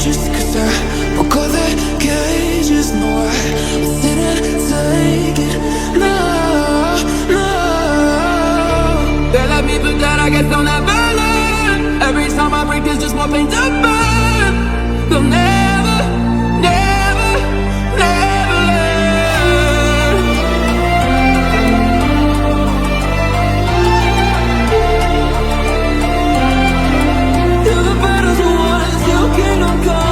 just 'cause I broke all the cages. No, I didn't take it. No, no. They let me put that, I guess they'll never learn. Every time I break, there's just more pain to burn. They'll never, never, never learn. Till the battles are won and still kingdom come.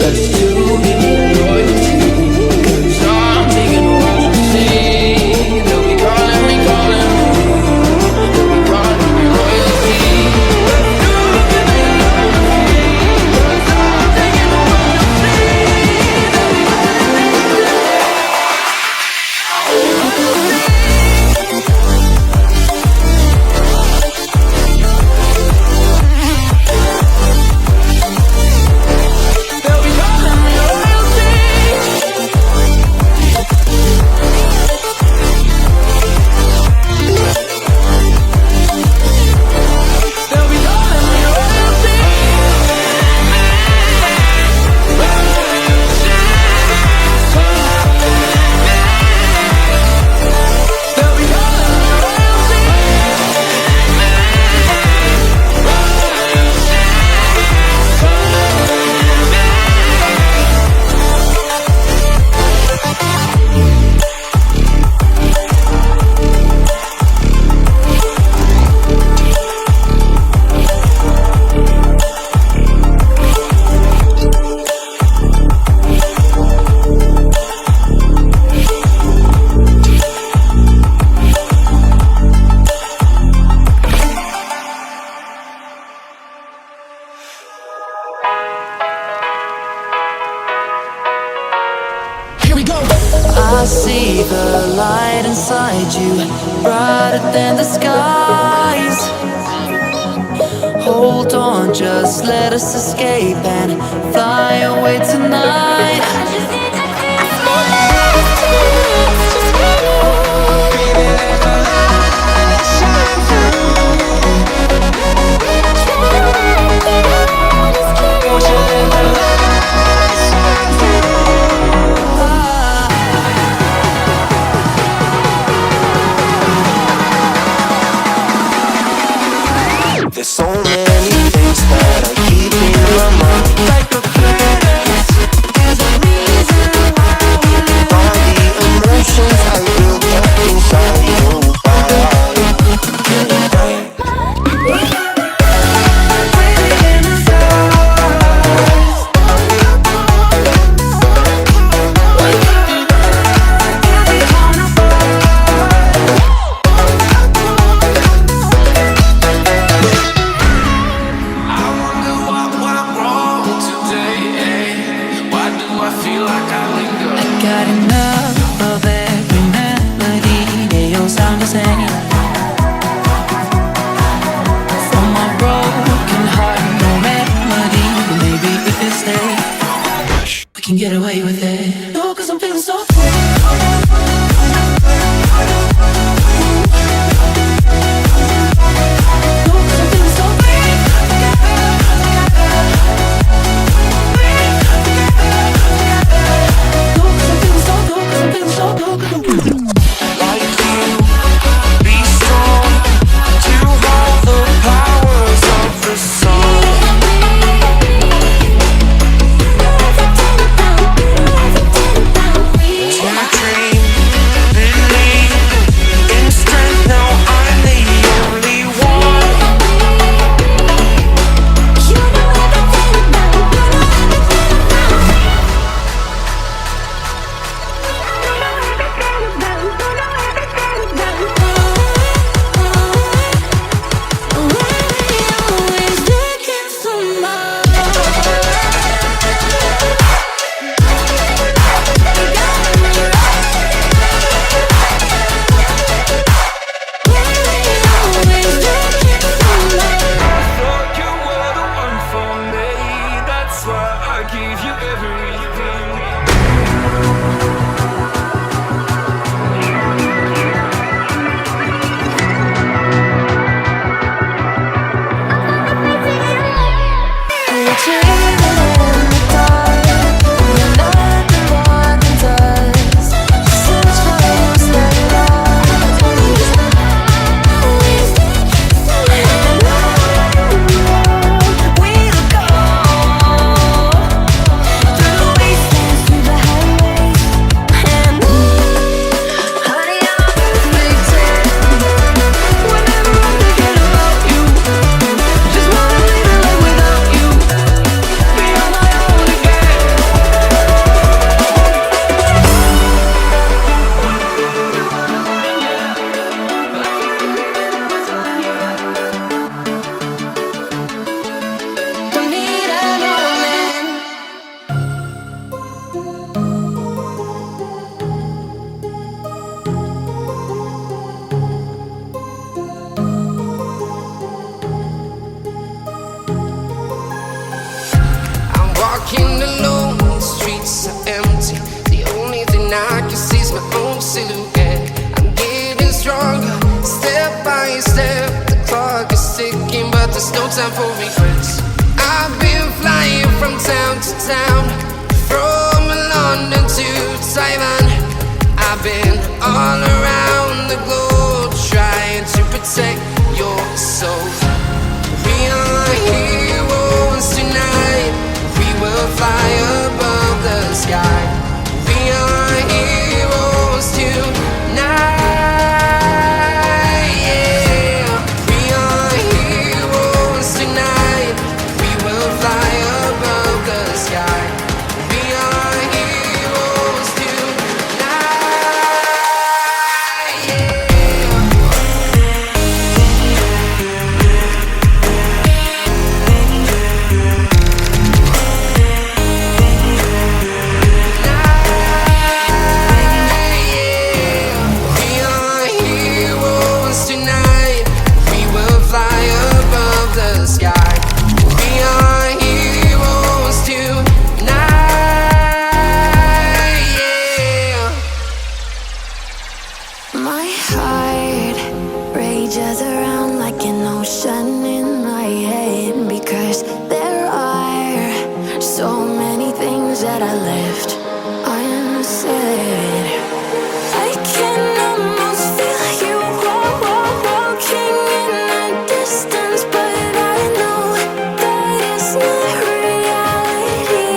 That's too many loyalty, 'cause I'm taking royalty. They'll be calling me, calling me. They'll be calling me royalty. That's too many loyalty, 'cause I'm taking royalty. They'll be calling me. They'll be calling me royalty. They'll be calling me royalty. They'll be calling me royalty. Here we go. I see the light inside you, brighter than the skies. Hold on, just let us escape and fly away tonight. There's so many things that I keep in my mind. Like a past, there's a reason why all the emotions I built up inside you. Got enough of every melody. They all sound the same. From my broken heart, no remedy. But maybe if you stay, we can get away with it. No, 'cause I'm feeling so free. To dream there's no time for regrets. I've been flying from town to town, from London to Taiwan. I've been all around the globe trying to protect your soul. We are heroes tonight. We will fly above the sky. We are heroes tonight. Yeah. We are heroes tonight. We will fly above the sky. We are heroes tonight. Yeah. My heart rages around like an ocean in my head, because there are so many things that I left unsaid. I can almost feel you walking in the distance, but I know that it's not reality.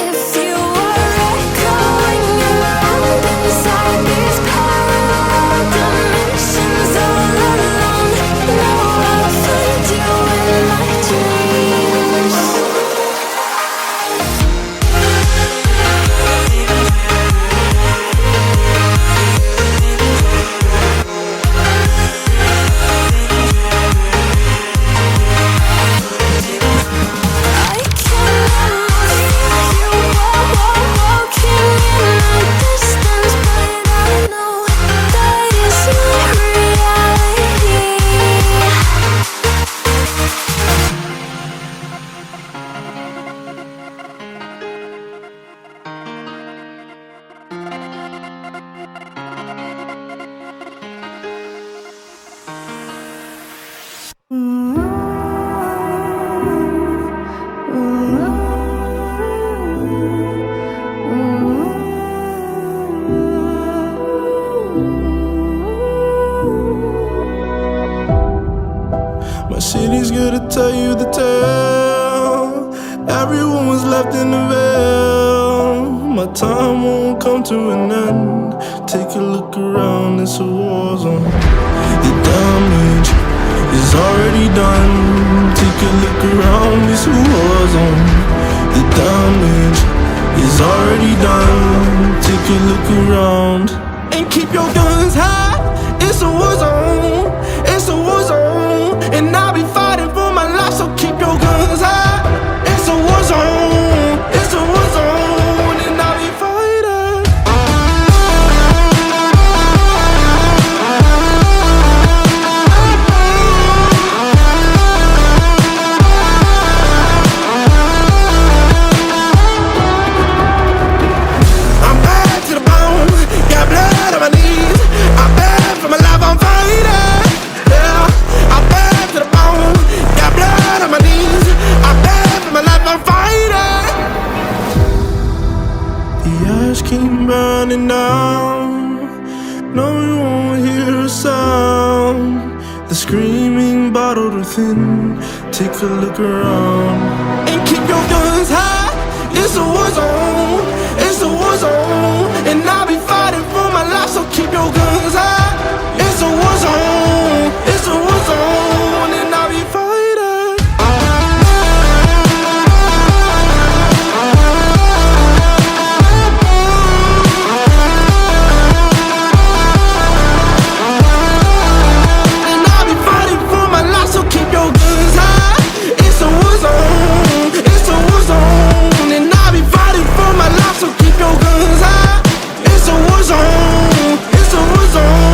If you are echoing around inside these parallel dimensions all alone, know I'll find you in my dreams. I can almost feel you walking in the distance, but I know that it's not reality. My city's gonna tell you the tale. Everyone was left in the veil. My time won't come to an end. Take a look around, it's a war zone. The damage is already done. Take a look around, it's a war zone. The damage is already done. Take a look around and keep your guns high. It's a war zone. It's a war zone, and I'll be fighting for my life. So keep your guns high. It's a war zone. It's a war zone, and I'll be fighting. I'm bad to the bone, got blood on my knees. I'm bad for my life, I'm fighting. Yeah, I'm bad to the bone, got blood on my knees. I'm bad for my life, I'm fighting. The ash keep burning down. No, you won't hear a sound. The screaming bottled within. Take a look around and keep your guns high. It's a war zone. It's a war zone, and I'll be fighting for my life. So keep your guns high. It's a war zone. It's a war zone, and I'll be fighting. And I'll be fighting for my life. So keep your guns high. It's a war zone. It's a war zone, and I'll be fighting for my life. So keep your guns high. It's a war zone. It's a war zone.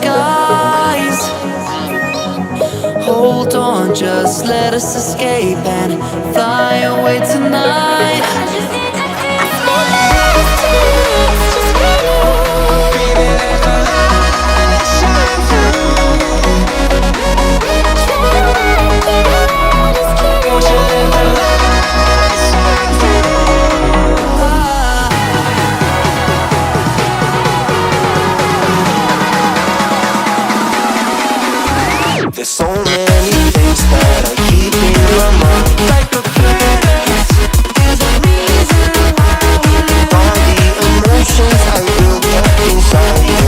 skies. Hold on, just let us escape and fly away tonight. There's so many things that I keep in my mind, like a place. There's a reason why all the emotions I built up inside you.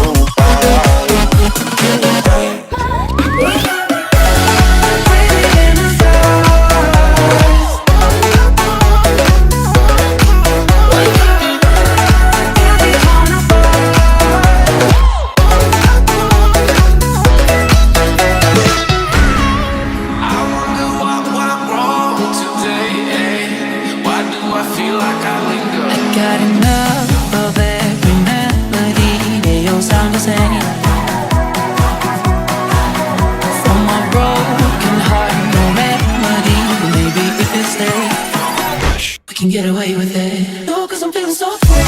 Got enough of every melody. They all sound the same. From my broken heart, no melody. But maybe if you stay, we can get away with it. No, 'cause I'm feeling so free.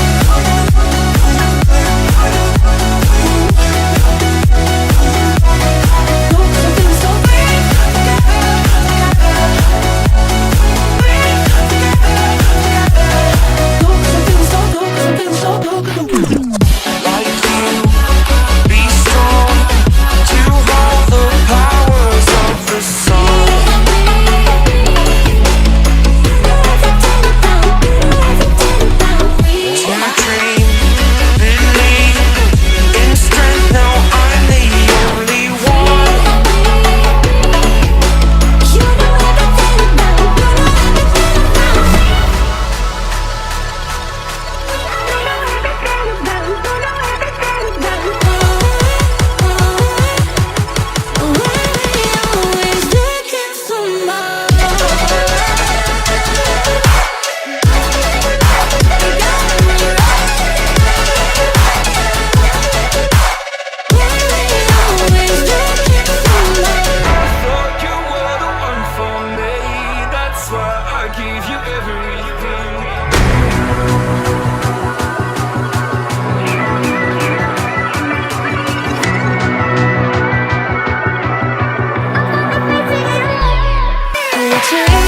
Change